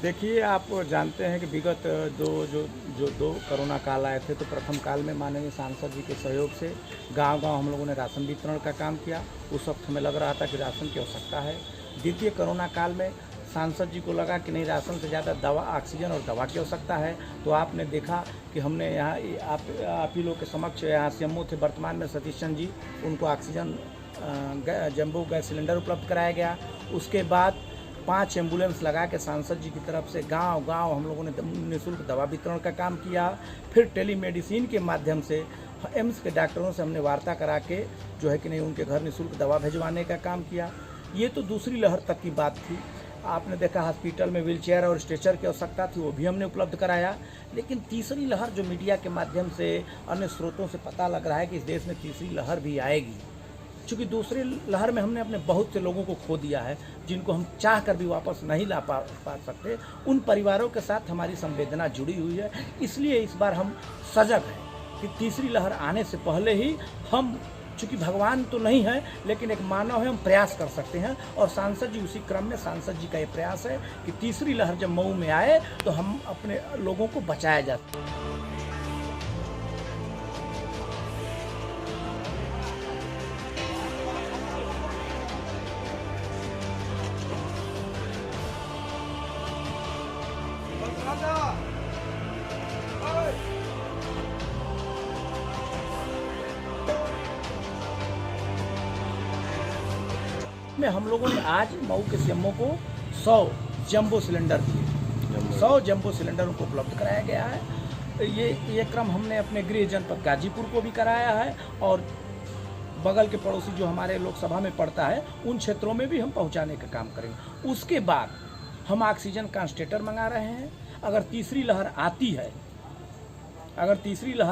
देखिए, आप जानते हैं कि विगत दो कोरोना काल आए थे, तो प्रथम काल में माननीय सांसद जी के सहयोग से गांव-गांव हम लोगों ने राशन वितरण का काम किया। उस वक्त हमें लग रहा था कि राशन की आवश्यकता है। द्वितीय कोरोना काल में सांसद जी को लगा कि नहीं, राशन से ज़्यादा दवा, ऑक्सीजन और दवा की आवश्यकता है। तो आपने देखा कि हमने यहाँ आप ही लोग के समक्ष यहाँ सीएमओ थे वर्तमान में सतीश चंद्र जी, उनको ऑक्सीजन जंबो गैस सिलेंडर उपलब्ध कराया गया। उसके बाद 5 एम्बुलेंस लगा के सांसद जी की तरफ से गांव-गांव हम लोगों ने निःशुल्क दवा वितरण का काम किया। फिर टेलीमेडिसिन के माध्यम से एम्स के डॉक्टरों से हमने वार्ता करा के जो है कि नहीं, उनके घर निःशुल्क दवा भिजवाने का काम किया। ये तो दूसरी लहर तक की बात थी। आपने देखा हॉस्पिटल में व्हीलचेयर और स्ट्रेचर की आवश्यकता थी, वो भी हमने उपलब्ध कराया। लेकिन तीसरी लहर जो मीडिया के माध्यम से अन्य स्रोतों से पता लग रहा है कि इस देश में तीसरी लहर भी आएगी, क्योंकि दूसरी लहर में हमने अपने बहुत से लोगों को खो दिया है, जिनको हम चाह कर भी वापस नहीं ला पा सकते। उन परिवारों के साथ हमारी संवेदना जुड़ी हुई है। इसलिए इस बार हम सजग हैं कि तीसरी लहर आने से पहले ही हम, चूँकि भगवान तो नहीं है लेकिन एक मानव है, हम प्रयास कर सकते हैं। और सांसद जी उसी क्रम में, सांसद जी का ये प्रयास है कि तीसरी लहर जब मऊ में आए तो हम अपने लोगों को बचाया जा सके। में हम लोगों ने आज मऊ के सीएमओ को 100 जंबो सिलेंडर दिए। 100 जंबो सिलेंडर उनको उपलब्ध कराया गया है। ये क्रम हमने अपने गृह जनपद गाजीपुर को भी कराया है, और बगल के पड़ोसी जो हमारे लोकसभा में पड़ता है उन क्षेत्रों में भी हम पहुंचाने का काम करेंगे। उसके बाद हम ऑक्सीजन कंसंट्रेटर मंगा रहे हैं। अगर तीसरी लहर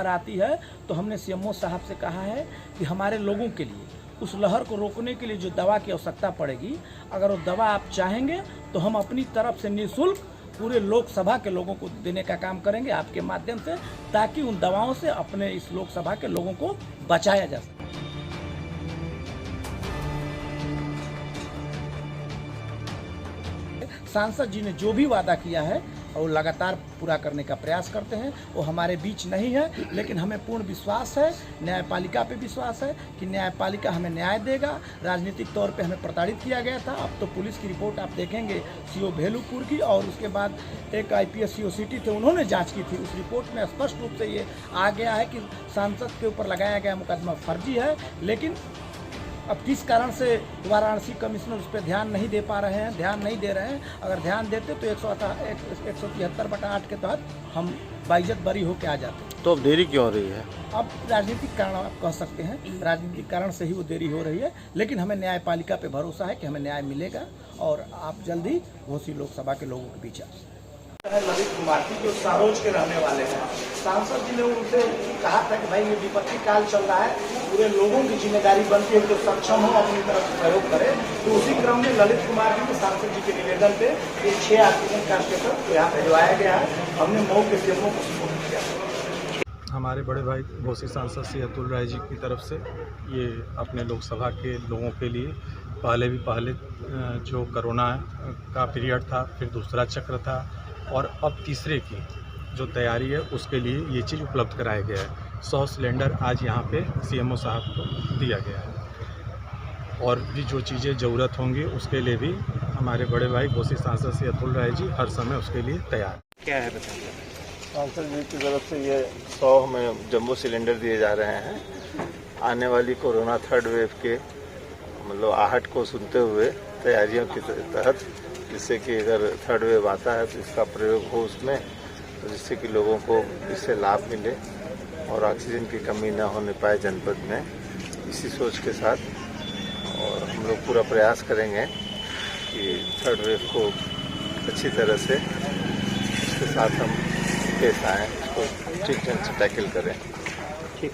आती है तो हमने सीएमओ साहब से कहा है कि हमारे लोगों के लिए, उस लहर को रोकने के लिए जो दवा की आवश्यकता पड़ेगी, अगर वो दवा आप चाहेंगे तो हम अपनी तरफ से निःशुल्क पूरे लोकसभा के लोगों को देने का काम करेंगे आपके माध्यम से, ताकि उन दवाओं से अपने इस लोकसभा के लोगों को बचाया जा सके। सांसद जी ने जो भी वादा किया है और लगातार पूरा करने का प्रयास करते हैं। वो हमारे बीच नहीं है, लेकिन हमें पूर्ण विश्वास है, न्यायपालिका पे विश्वास है कि न्यायपालिका हमें न्याय देगा। राजनीतिक तौर पे हमें प्रताड़ित किया गया था। अब तो पुलिस की रिपोर्ट आप देखेंगे सीओ भेलूपुर की, और उसके बाद एक IPS CO सिटी थे, उन्होंने जाँच की थी। उस रिपोर्ट में स्पष्ट रूप से ये आ गया है कि सांसद के ऊपर लगाया गया मुकदमा फर्जी है। लेकिन अब किस कारण से वाराणसी कमिश्नर उस पर ध्यान नहीं दे पा रहे हैं, ध्यान नहीं दे रहे हैं। अगर ध्यान देते तो 173/8 के तहत हम बाइज्जत बरी होकर आ जाते। तो अब देरी क्यों हो रही है? अब राजनीतिक कारण आप कह सकते हैं, राजनीतिक कारण से ही वो देरी हो रही है। लेकिन हमें न्यायपालिका पे भरोसा है कि हमें न्याय मिलेगा, और आप जल्द ही घोसी लोकसभा के लोगों के बीच ललित कुमार जी जो सारोज के रहने वाले हैं, सांसद जी ने उनसे कहा था कि भाई ये विपत्ति काल चल रहा है, पूरे लोगों की जिम्मेदारी बनती है जो सक्षम हो अपनी तरफ से सहयोग करे। तो उसी क्रम में ललित कुमार जी को सांसद जी के निवेदन पे ये 6 ऑक्सीजन कंसंट्रेटर को यहाँ भिजवाया गया है। हमने मऊ के सीएमओ को सपोर्ट किया। हमारे बड़े भाई घोसी सांसद श्री अतुल राय जी की तरफ से ये अपने लोकसभा के लोगों के लिए पहले जो कोरोना का पीरियड था, फिर दूसरा चक्र था, और अब तीसरे की जो तैयारी है उसके लिए ये चीज़ उपलब्ध कराया गया है। 100 सिलेंडर आज यहाँ पे सीएमओ साहब को दिया गया है, और भी जो चीज़ें ज़रूरत होंगी उसके लिए भी हमारे बड़े भाई घोसी सांसद श्री अतुल राय जी हर समय उसके लिए तैयार। क्या है बताइए? सांसद जी की तरफ से ये 100 हमें जंबो सिलेंडर दिए जा रहे हैं। आने वाली कोरोना थर्ड वेव के मतलब आहट को सुनते हुए तैयारियों के तहत, जिससे कि अगर थर्ड वेव आता है तो इसका प्रयोग हो उसमें, तो जिससे कि लोगों को इससे लाभ मिले और ऑक्सीजन की कमी न होने पाए जनपद में, इसी सोच के साथ। और हम लोग पूरा प्रयास करेंगे कि थर्ड वेव को अच्छी तरह से उसके साथ हम पेश आएँ, उसको ठीक ढंग से टैकल करें। ठीक।